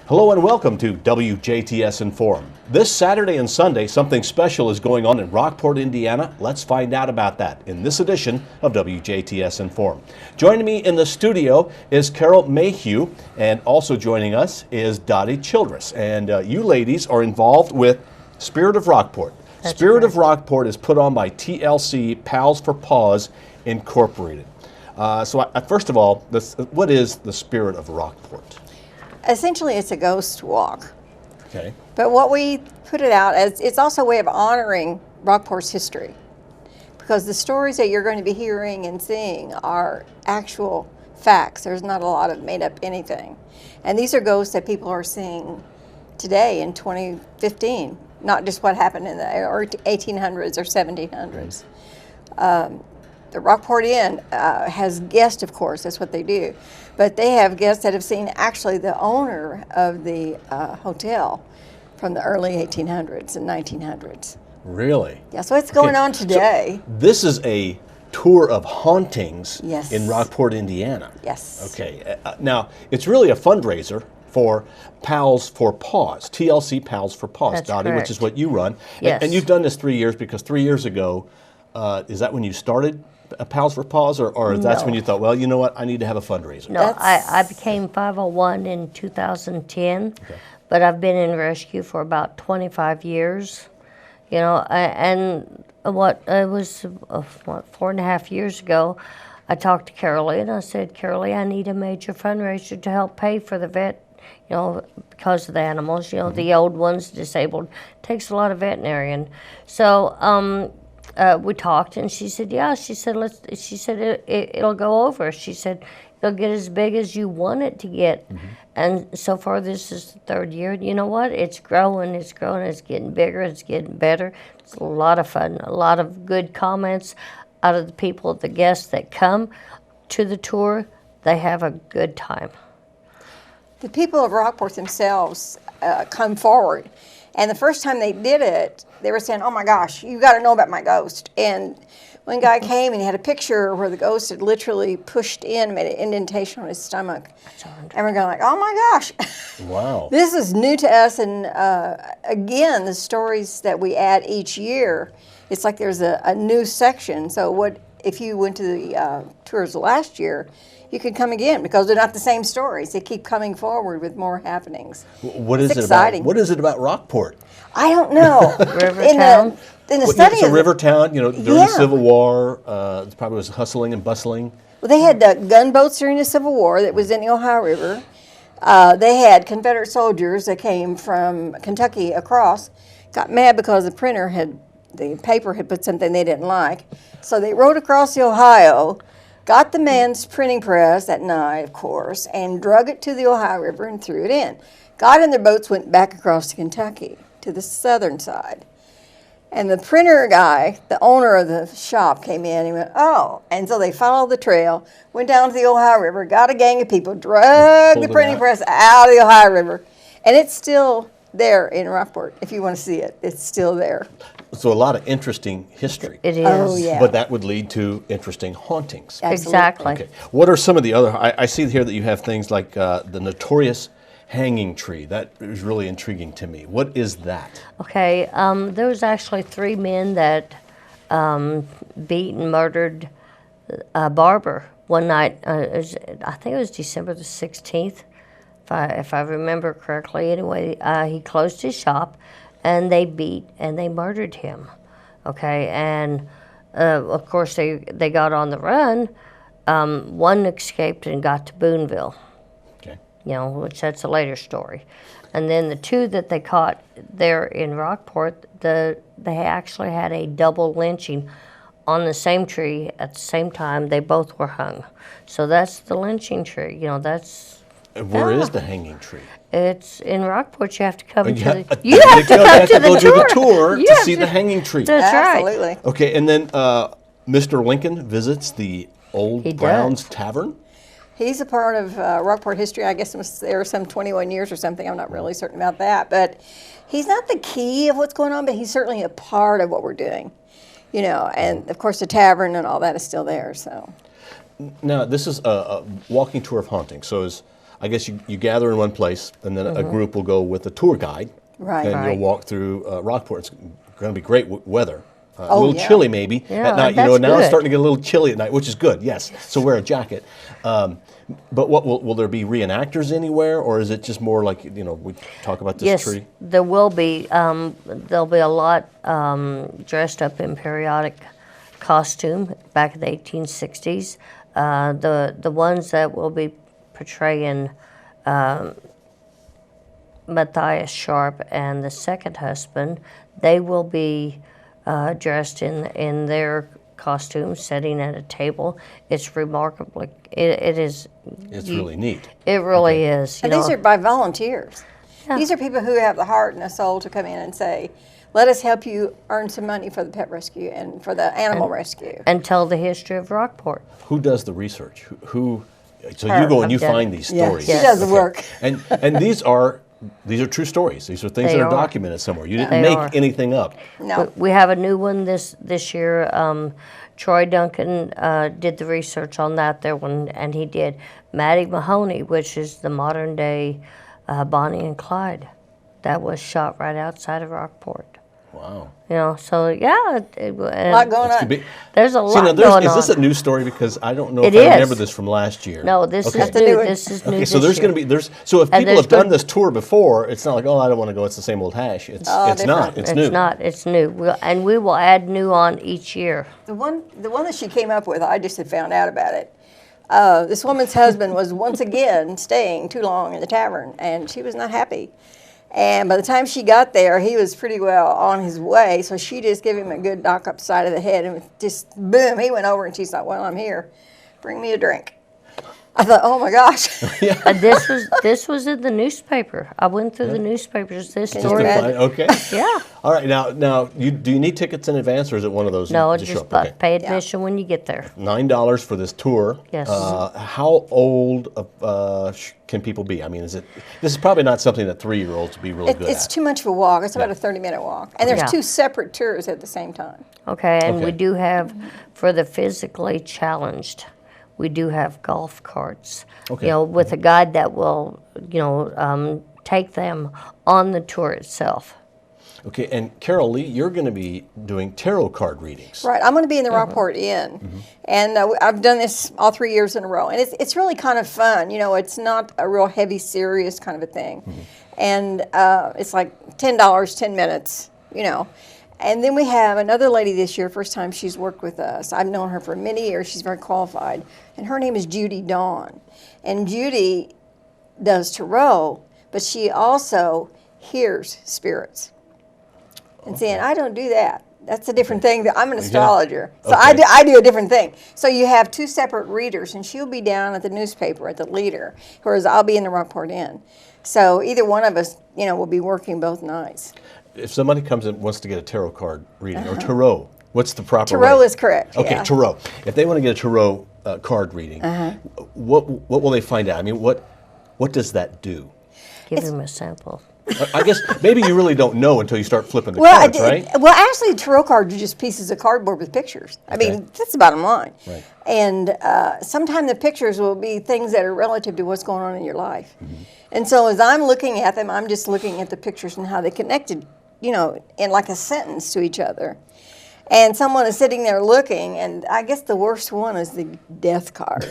Hello and welcome to WJTS in.form. This Saturday and Sunday, something special is going on in Rockport, Indiana. Let's find out about that in this edition of WJTS in.form. Joining me in the studio is Carrolee Mayhugh, and also joining us is Dottie Childers. And you ladies are involved with Spirit of Rockport. That's Spirit correct. of Rockport is put on by TLC, Paaws for Paaws, Incorporated. First of all, what is the Spirit of Rockport? Essentially, it's a ghost walk. Okay. But what we put it out as, it's also a way of honoring Rockport's history. Because the stories that you're going to be hearing and seeing are actual facts. There's not a lot of made up anything. And these are ghosts that people are seeing today in 2015, not just what happened in the 1800s or 1700s. The Rockport Inn has guests, of course, that's what they do. But they have guests that have seen actually the owner of the hotel from the early 1800s and 1900s. Really? Yeah, so it's going on today. So this is a tour of hauntings Yes. in Rockport, Indiana. Yes. Okay. Now, it's really a fundraiser for Paaws for Paaws, TLC Paaws for Paaws, That's Dottie, correct. which is what you run. Yes. And you've done this 3 years because 3 years ago, is that when you started Paaws for Paaws, or that's No. when you thought, well, you know what, I need to have a fundraiser? No, I became 501 in 2010, but I've been in rescue for about 25 years. You know, and what it was 4.5 years ago, I talked to Carrolee and I said, Carrolee, I need a major fundraiser to help pay for the vet, you know, because of the animals, you know, the old ones, disabled, takes a lot of veterinarian. So, we talked, and she said, "Yeah." She said, it'll go over." She said, "It'll get as big as you want it to get." And so far, this is the third year. You know what? It's growing. It's growing. It's getting bigger. It's getting better. It's a lot of fun. A lot of good comments out of the people, the guests that come to the tour. They have a good time. The people of Rockport themselves come forward. And the first time they did it, they were saying, "Oh my gosh, you got to know about my ghost." And one guy came and he had a picture where the ghost had literally pushed in, made an indentation on his stomach. And we're going like, "Oh my gosh." Wow. This is new to us. And again, the stories that we add each year, it's like there's a new section. So what if you went to the tours last year, you could come again because they're not the same stories. They keep coming forward with more happenings. What is It's it exciting. about? What is it about Rockport? I don't know. River in town? The Well, study it's a of river town, you know, during the Yeah. Civil War. It probably was hustling and bustling. Well, they had gunboats during the Civil War that was in the Ohio River. They had Confederate soldiers that came from Kentucky across, got mad because the paper had put something they didn't like. So they rode across the Ohio, got the man's printing press at night, of course, and drug it to the Ohio River and threw it in. Got in their boats, went back across to Kentucky, to the southern side. And the printer guy, the owner of the shop, came in and went, "Oh." And so they followed the trail, went down to the Ohio River, got a gang of people, dragged Pulled the it printing out. press out of the Ohio River. And it's still there in Rockport. If you want to see it, it's still there. So a lot of interesting history. It is. Oh, yeah. But that would lead to interesting hauntings. Absolutely. Exactly. Okay. What are some of the other? I see here that you have things like the notorious hanging tree. That is really intriguing to me. What is that? Okay, there was actually 3 men that beat and murdered a barber one night. I think it was December the 16th, if I remember correctly. Anyway, he closed his shop, and they beat and they murdered him. Okay, and of course they got on the run. One escaped and got to Boonville. Okay. You know, which that's a later story. And then the 2 that they caught there in Rockport, they actually had a double lynching on the same tree at the same time. They both were hung. So that's the lynching tree. You know, that's... Where is the hanging tree? It's in Rockport. You have to come You to have- the... You have to come to go the do tour. the tour You to have see the hanging tree. That's right. Absolutely. Okay, and then Mr. Lincoln visits the Old He Brown's does. Tavern. He's a part of Rockport history. I guess it was there some 21 years or something. I'm not really certain about that. But he's not the key of what's going on, but he's certainly a part of what we're doing. You know, and of course the tavern and all that is still there. So Now, this is a walking tour of haunting. So I guess you gather in one place, and then a group will go with a tour guide, Right. and Right. you'll walk through Rockport. It's going to be great weather. A Oh, little yeah. chilly maybe Yeah, at night. that's Now it's good. starting to get a little chilly at night, which is good. Yes, so wear a jacket. But what will there be reenactors anywhere, or is it just more like we talk about this Yes, tree? there will be. There'll be a lot dressed up in periodic costume back in the 1860s. The ones that will be portraying Matthias Sharpe and the second husband, they will be dressed in their costumes, sitting at a table. It's remarkably. It is. It's really neat. It really is. And these are by volunteers. Yeah. These are people who have the heart and the soul to come in and say, let us help you earn some money for the pet rescue and for the animal rescue. and tell the history of Rockport. Who does the research? Who? So Her. you go and you I've done find it. these Yeah, stories. she does the work. And these are true stories. These are things They that are are. documented somewhere. You didn't They make are. anything up. No. We have a new one this year. Troy Duncan did the research on that there one, and he did Maddie Mahoney, which is the modern day Bonnie and Clyde. That was shot right outside of Rockport. Wow. So yeah, A lot going This could on. be- there's a lot See, now going is on. this a new story? Because I don't know It if I is. remember this from last year. No, this Okay. is the new new. one. This is new. Okay, so this there's going to year. be so if And people there's have done gonna- this tour before, it's not like, oh, I don't want to go. It's the same old hash. It's not. different. It's It's new. not. It's new. And we will add new on each year. The one that she came up with, I just had found out about it. This woman's husband was once again staying too long in the tavern, and she was not happy. And by the time she got there, he was pretty well on his way. So she just gave him a good knock upside of the head, and just boom, he went over, and she thought, "Well, I'm here. Bring me a drink." I thought, "Oh my gosh." This was in the newspaper. I went through the newspapers. This Just story. imagine. Okay. Yeah. All right. Now, do you need tickets in advance, or is it one of those? No, you show just up? Okay. pay admission when you get there. $9 for this tour. Yes. How old can people be? I mean, this is probably not something that 3-year-olds would be really good It's at. too much of a walk. It's about a 30-minute walk, and there's Yeah. 2 separate tours at the same time. Okay, and Okay. we do have, for the physically challenged, we do have golf carts. Okay. With a guide that will, take them on the tour itself. Okay, and Carrolee, you're going to be doing tarot card readings. Right, I'm going to be in the Rockport Inn, and I've done this all 3 years in a row, and it's really kind of fun. It's not a real heavy, serious kind of a thing, and it's like $10, 10 minutes, And then we have another lady this year, first time she's worked with us. I've known her for many years. She's very qualified, and her name is Judy Dawn, and Judy does tarot, but she also hears spirits. And saying, I don't do that. That's a different thing. I'm an astrologer. So Okay. I do a different thing. So you have 2 separate readers, and she'll be down at the newspaper at the leader, whereas I'll be in the Rockport Inn. So either one of us, will be working both nights. If somebody comes in and wants to get a tarot card reading, or tarot, what's the proper Tarot way? is correct. Okay, yeah. tarot. If they want to get a tarot card reading, what will they find out? I mean, what does that do? Give them a sample. I guess maybe you really don't know until you start flipping the Well, cards, right? well, actually, tarot cards are just pieces of cardboard with pictures. I Okay. mean, that's the bottom line. Right. And sometimes the pictures will be things that are relative to what's going on in your life. And so as I'm looking at them, I'm just looking at the pictures and how they connected, in like a sentence to each other. And someone is sitting there looking, and I guess the worst one is the death card.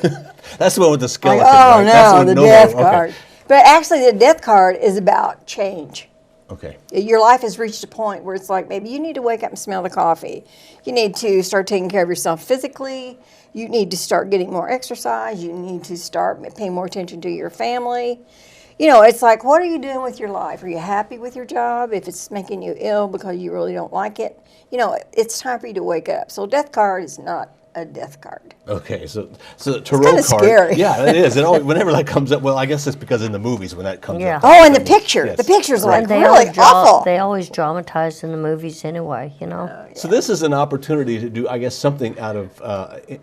That's the one with the Like, skeleton, oh right? That's no, one- the more. death Okay. card. But actually, the death card is about change. Okay. Your life has reached a point where it's like maybe you need to wake up and smell the coffee. You need to start taking care of yourself physically. You need to start getting more exercise. You need to start paying more attention to your family. It's like, what are you doing with your life? Are you happy with your job? If it's making you ill because you really don't like it, it's time for you to wake up. So death card is not a death card. Okay, so the tarot kinda card. scary. Yeah, it is. Whenever that comes up, well, I guess it's because in the movies when that comes Yeah. up. Oh, and the picture. Yes. The picture's like And they really always awful. They always dramatize in the movies anyway. So this is an opportunity to do, I guess, something out of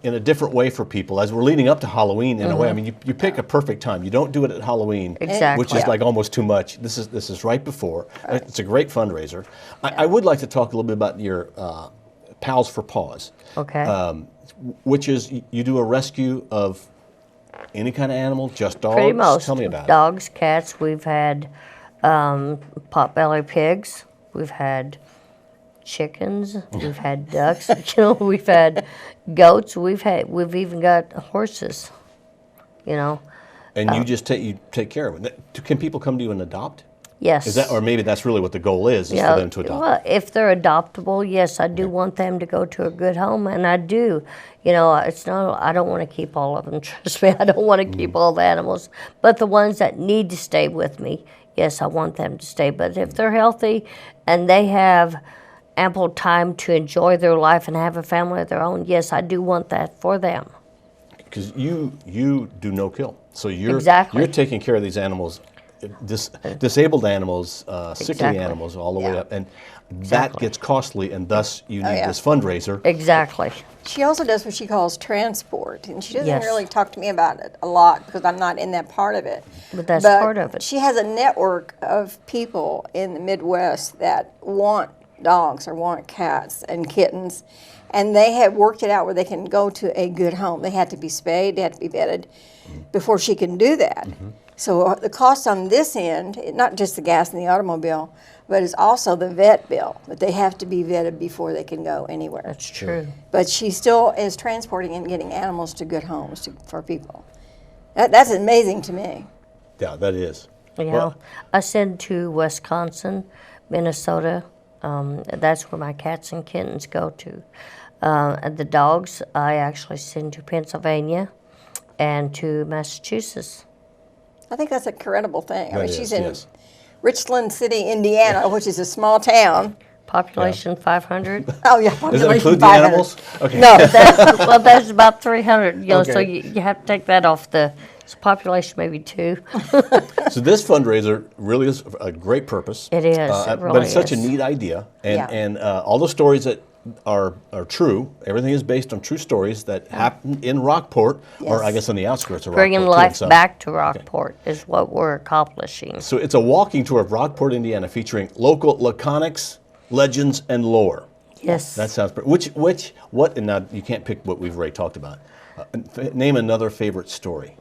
in a different way for people as we're leading up to Halloween. In a way, I mean, you pick a perfect time. You don't do it at Halloween, Exactly. which is like almost too much. This is right before. It's a great fundraiser. I would like to talk a little bit about your Paaws for Paaws. Okay. Which is you do a rescue of any kind of animal, just dogs? Pretty much. Tell me about it. Dogs, cats. We've had potbelly pigs. We've had chickens. We've had ducks. We've had goats. We've even got horses. And you just take care of it. Can people come to you and adopt? Yes. Is that, or maybe that's really what the goal is for them to adopt? Well, if they're adoptable, yes, I do want them to go to a good home, and I do. It's not. I don't want to keep all of them. Trust me, I don't want to keep all the animals. But the ones that need to stay with me, yes, I want them to stay. But if they're healthy and they have ample time to enjoy their life and have a family of their own, yes, I do want that for them. Because you do no kill, so you're taking care of these animals. Disabled animals, sickly animals, all the way up, and that gets costly, and thus you need this fundraiser. Exactly. She also does what she calls transport, and she doesn't really talk to me about it a lot because I'm not in that part of it. But that's part of it. She has a network of people in the Midwest that want dogs or want cats and kittens, and they have worked it out where they can go to a good home. They had to be spayed, they had to be vetted before she can do that. So the cost on this end, not just the gas and the automobile, but it's also the vet bill. But they have to be vetted before they can go anywhere. That's true. But she still is transporting and getting animals to good homes for people. That's amazing to me. Yeah, that is. Well, I send to Wisconsin, Minnesota. That's where my cats and kittens go to. And the dogs, I actually send to Pennsylvania and to Massachusetts. I think that's an incredible thing. She's in yes. Richland City, Indiana, which is a small town. Population 500. Oh, yeah, Does population that include 500. the animals? Okay. No. That's about 300. So Okay. you have to take that off the population, maybe 2. So this fundraiser really is a great purpose. It is. It really but it's such a is. neat idea, and all the stories that are true. Everything is based on true stories that happened in Rockport, or I guess on the outskirts of Rockport. Bringing life back to Rockport is what we're accomplishing. So it's a walking tour of Rockport, Indiana, featuring local laconics, legends, and lore. Yes. That sounds pretty. What? And now you can't pick what we've already talked about. Name another favorite story.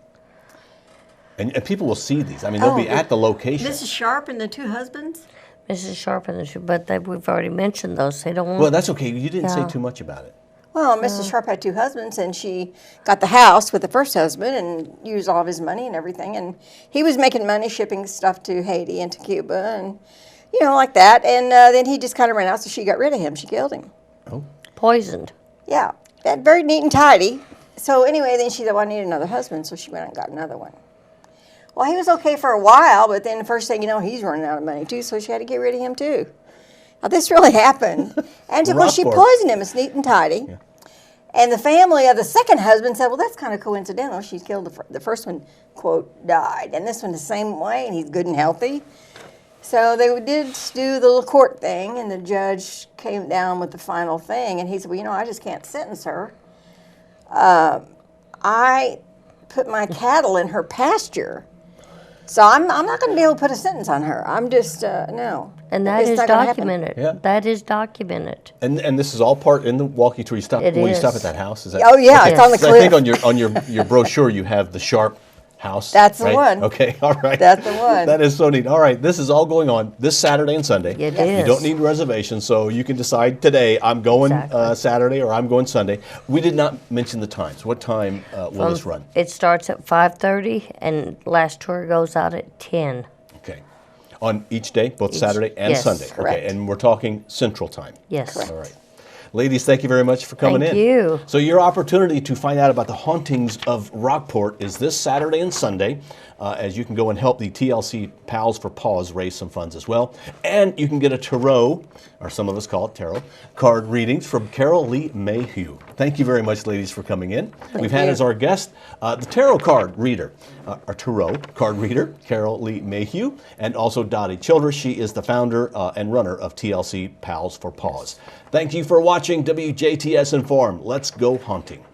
And people will see these. I mean, they'll be at the location. Mrs. Sharpe and the two husbands? Mrs. Sharpe and we've already mentioned those. They don't want. Well, that's okay. You didn't say too much about it. Well, Mrs. Sharpe had 2 husbands, and she got the house with the first husband and used all of his money and everything. And he was making money shipping stuff to Haiti and to Cuba and, like that. And then he just kind of ran out, so she got rid of him. She killed him. Oh. Poisoned. Yeah, that very neat and tidy. So anyway, then she thought, well, I need another husband, so she went out and got another one. Well, he was okay for a while, but then the first thing you know, he's running out of money too, so she had to get rid of him too. Now, this really happened. And of course, she poisoned him. It's neat and tidy. Yeah. And the family of the second husband said, well, that's kind of coincidental. She killed the first one, quote, died. And this one the same way, and he's good and healthy. So they did do the little court thing, and the judge came down with the final thing, and he said, well, I just can't sentence her. I put my cattle in her pasture. So I'm not going to be able to put a sentence on her. I'm just, no. And that is documented. Yeah. That is documented. And this is all part in the walking tour. You stop It when you is. stop at that house. Is that? Oh yeah, it's on the cliff. I think on your brochure you have the Sharpe House. That's the right? one. Okay, all right. That's the one. That is so neat. All right, this is all going on this Saturday and Sunday. It You is. don't need reservations, so you can decide today. I'm going Saturday or I'm going Sunday. We did not mention the times. What time will this run? It starts at 5:30, and last tour goes out at 10. Okay, on each day, both Saturday and yes. Sunday. Correct. Okay, and we're talking Central Time. Yes. Correct. All right. Ladies, thank you very much for coming in. Thank you. So your opportunity to find out about the hauntings of Rockport is this Saturday and Sunday, as you can go and help the TLC Paaws for Paaws raise some funds as well. And you can get a tarot, or some of us call it tarot, card readings from Carrolee Mayhugh. Thank you very much, ladies, for coming in. We've had as our guest the tarot card reader, our tarot card reader, Carrolee Mayhugh, and also Dottie Childers. She is the founder and runner of TLC Paaws for Paaws. Thank you for watching WJTS in.form. Let's go haunting.